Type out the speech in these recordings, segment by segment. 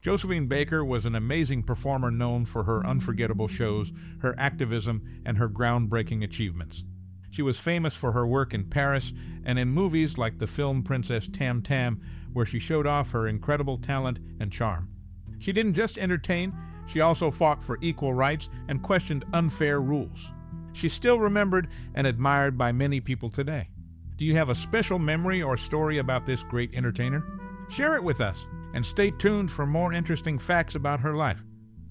Josephine Baker was an amazing performer known for her unforgettable shows, her activism, and her groundbreaking achievements. She was famous for her work in Paris and in movies like the film Princess Tam Tam, where she showed off her incredible talent and charm. She didn't just entertain, she also fought for equal rights and questioned unfair rules. She's still remembered and admired by many people today. Do you have a special memory or story about this great entertainer? Share it with us, and stay tuned for more interesting facts about her life.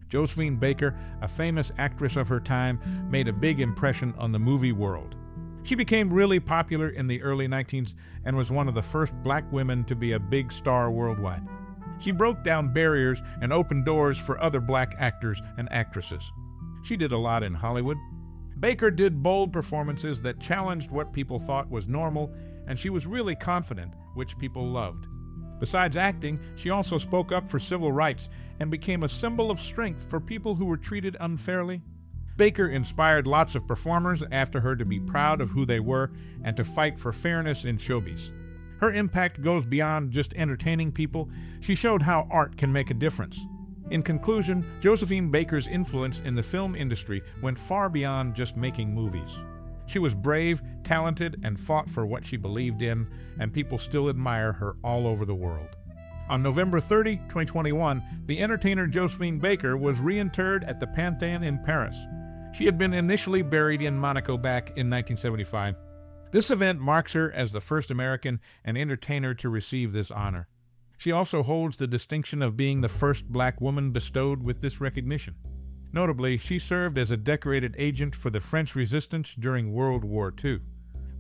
Josephine Baker, a famous actress of her time, made a big impression on the movie world. She became really popular in the early 1900s and was one of the first black women to be a big star worldwide. She broke down barriers and opened doors for other black actors and actresses. She did a lot in Hollywood. Baker did bold performances that challenged what people thought was normal, and she was really confident, which people loved. Besides acting, she also spoke up for civil rights and became a symbol of strength for people who were treated unfairly. Baker inspired lots of performers after her to be proud of who they were and to fight for fairness in showbiz. Her impact goes beyond just entertaining people. She showed how art can make a difference. In conclusion, Josephine Baker's influence in the film industry went far beyond just making movies. She was brave, talented, and fought for what she believed in, and people still admire her all over the world. On November 30, 2021, the entertainer Josephine Baker was reinterred at the Panthéon in Paris. She had been initially buried in Monaco back in 1975. This event marks her as the first American and entertainer to receive this honor. She also holds the distinction of being the first black woman bestowed with this recognition. Notably, she served as a decorated agent for the French resistance during World War II.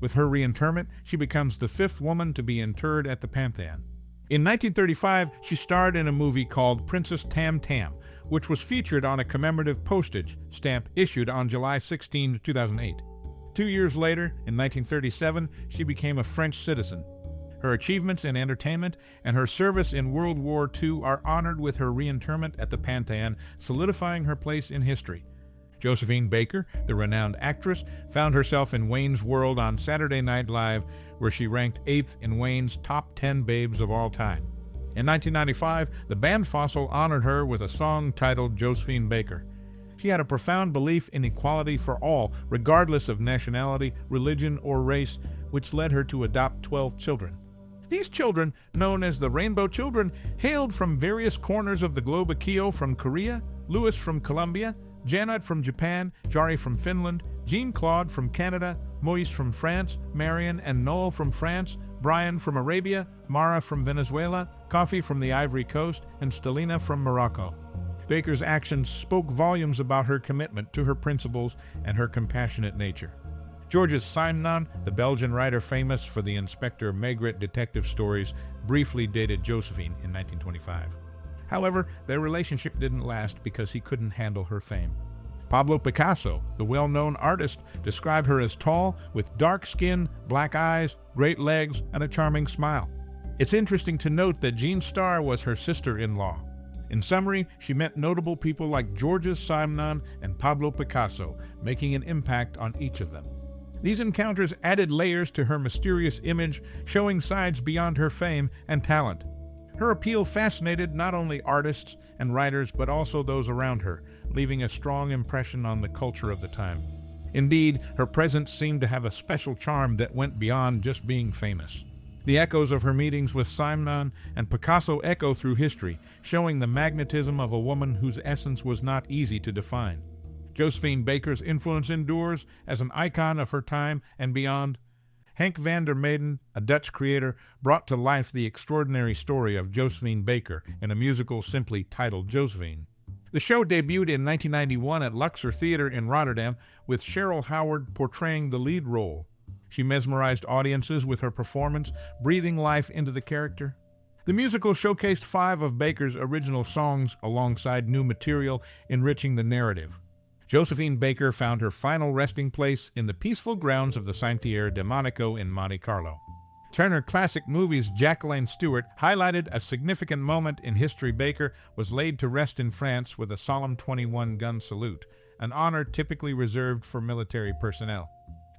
With her reinterment, she becomes the fifth woman to be interred at the Panthéon. In 1935, she starred in a movie called Princess Tam Tam, which was featured on a commemorative postage stamp issued on July 16, 2008. 2 years later, in 1937, she became a French citizen. Her achievements in entertainment and her service in World War II are honored with her reinterment at the Panthéon, solidifying her place in history. Josephine Baker, the renowned actress, found herself in Wayne's World on Saturday Night Live, where she ranked 8th in Wayne's top 10 babes of all time. In 1995, the band Fossil honored her with a song titled Josephine Baker. She had a profound belief in equality for all, regardless of nationality, religion, or race, which led her to adopt 12 children. These children, known as the Rainbow Children, hailed from various corners of the globe. Akio from Korea, Louis from Colombia, Janet from Japan, Jari from Finland, Jean-Claude from Canada, Moise from France, Marion and Noel from France, Brian from Arabia, Mara from Venezuela, Coffee from the Ivory Coast, and Stelina from Morocco. Baker's actions spoke volumes about her commitment to her principles and her compassionate nature. Georges Simenon, the Belgian writer famous for the Inspector Maigret detective stories, briefly dated Josephine in 1925. However, their relationship didn't last because he couldn't handle her fame. Pablo Picasso, the well-known artist, described her as tall, with dark skin, black eyes, great legs, and a charming smile. It's interesting to note that Jean Starr was her sister-in-law. In summary, she met notable people like Georges Simenon and Pablo Picasso, making an impact on each of them. These encounters added layers to her mysterious image, showing sides beyond her fame and talent. Her appeal fascinated not only artists and writers, but also those around her, leaving a strong impression on the culture of the time. Indeed, her presence seemed to have a special charm that went beyond just being famous. The echoes of her meetings with Simenon and Picasso echo through history, showing the magnetism of a woman whose essence was not easy to define. Josephine Baker's influence endures as an icon of her time and beyond. Henk van der Meyden, a Dutch creator, brought to life the extraordinary story of Josephine Baker in a musical simply titled Josephine. The show debuted in 1991 at Luxor Theater in Rotterdam, with Cheryl Howard portraying the lead role. She mesmerized audiences with her performance, breathing life into the character. The musical showcased 5 of Baker's original songs alongside new material, enriching the narrative. Josephine Baker found her final resting place in the peaceful grounds of the Cimetière de Monaco in Monte Carlo. Turner Classic Movies' Jacqueline Stewart highlighted a significant moment in history. Baker was laid to rest in France with a solemn 21-gun salute, an honor typically reserved for military personnel.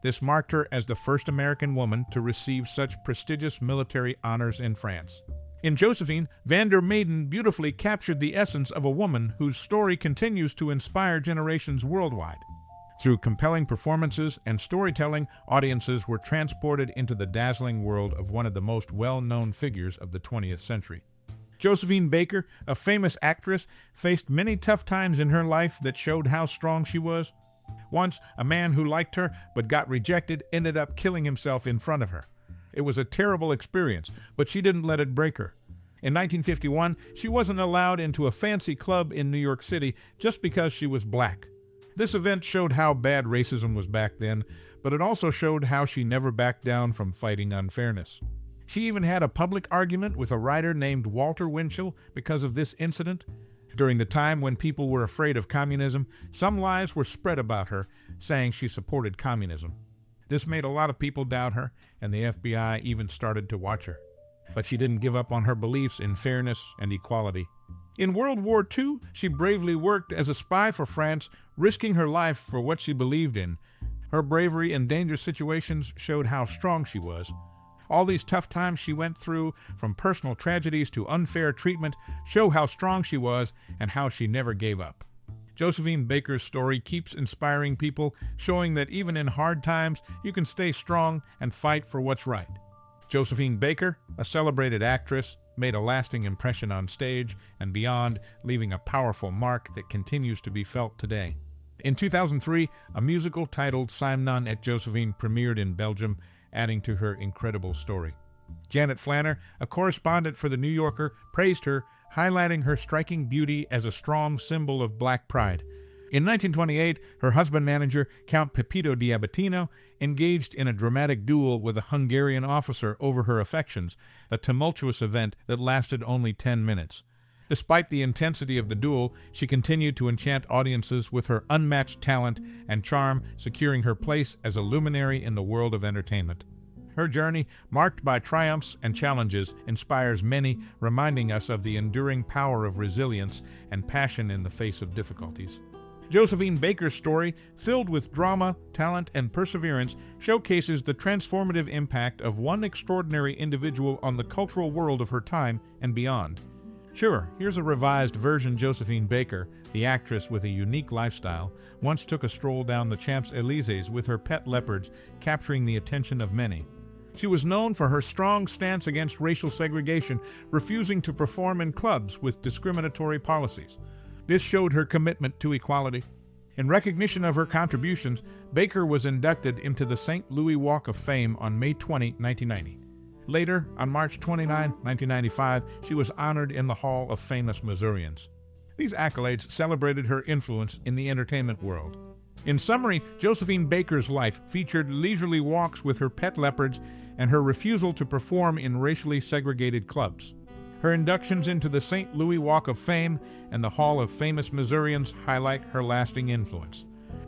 This marked her as the first American woman to receive such prestigious military honors in France. In Josephine, van der Meyden beautifully captured the essence of a woman whose story continues to inspire generations worldwide. Through compelling performances and storytelling, audiences were transported into the dazzling world of one of the most well-known figures of the 20th century. Josephine Baker, a famous actress, faced many tough times in her life that showed how strong she was. Once, a man who liked her but got rejected ended up killing himself in front of her. It was a terrible experience, but she didn't let it break her. In 1951, she wasn't allowed into a fancy club in New York City just because she was black. This event showed how bad racism was back then, but it also showed how she never backed down from fighting unfairness. She even had a public argument with a writer named Walter Winchell because of this incident. During the time when people were afraid of communism, some lies were spread about her, saying she supported communism. This made a lot of people doubt her, and the FBI even started to watch her. But she didn't give up on her beliefs in fairness and equality. In World War II, she bravely worked as a spy for France, risking her life for what she believed in. Her bravery in dangerous situations showed how strong she was. All these tough times she went through, from personal tragedies to unfair treatment, show how strong she was and how she never gave up. Josephine Baker's story keeps inspiring people, showing that even in hard times, you can stay strong and fight for what's right. Josephine Baker, a celebrated actress, made a lasting impression on stage and beyond, leaving a powerful mark that continues to be felt today. In 2003, a musical titled Simon et Josephine premiered in Belgium, adding to her incredible story. Janet Flanner, a correspondent for The New Yorker, praised her, highlighting her striking beauty as a strong symbol of black pride. In 1928, her husband-manager, Count Pepito Diabatino, engaged in a dramatic duel with a Hungarian officer over her affections, a tumultuous event that lasted only 10 minutes. Despite the intensity of the duel, she continued to enchant audiences with her unmatched talent and charm, securing her place as a luminary in the world of entertainment. Her journey, marked by triumphs and challenges, inspires many, reminding us of the enduring power of resilience and passion in the face of difficulties. Josephine Baker's story, filled with drama, talent, and perseverance, showcases the transformative impact of one extraordinary individual on the cultural world of her time and beyond. Sure, here's a revised version. Josephine Baker, the actress with a unique lifestyle, once took a stroll down the Champs-Élysées with her pet leopards, capturing the attention of many. She was known for her strong stance against racial segregation, refusing to perform in clubs with discriminatory policies. This showed her commitment to equality. In recognition of her contributions, Baker was inducted into the St. Louis Walk of Fame on May 20, 1990. Later, on March 29, 1995, she was honored in the Hall of Famous Missourians. These accolades celebrated her influence in the entertainment world. In summary, Josephine Baker's life featured leisurely walks with her pet leopards and her refusal to perform in racially segregated clubs. Her inductions into the St. Louis Walk of Fame and the Hall of Famous Missourians highlight her lasting influence.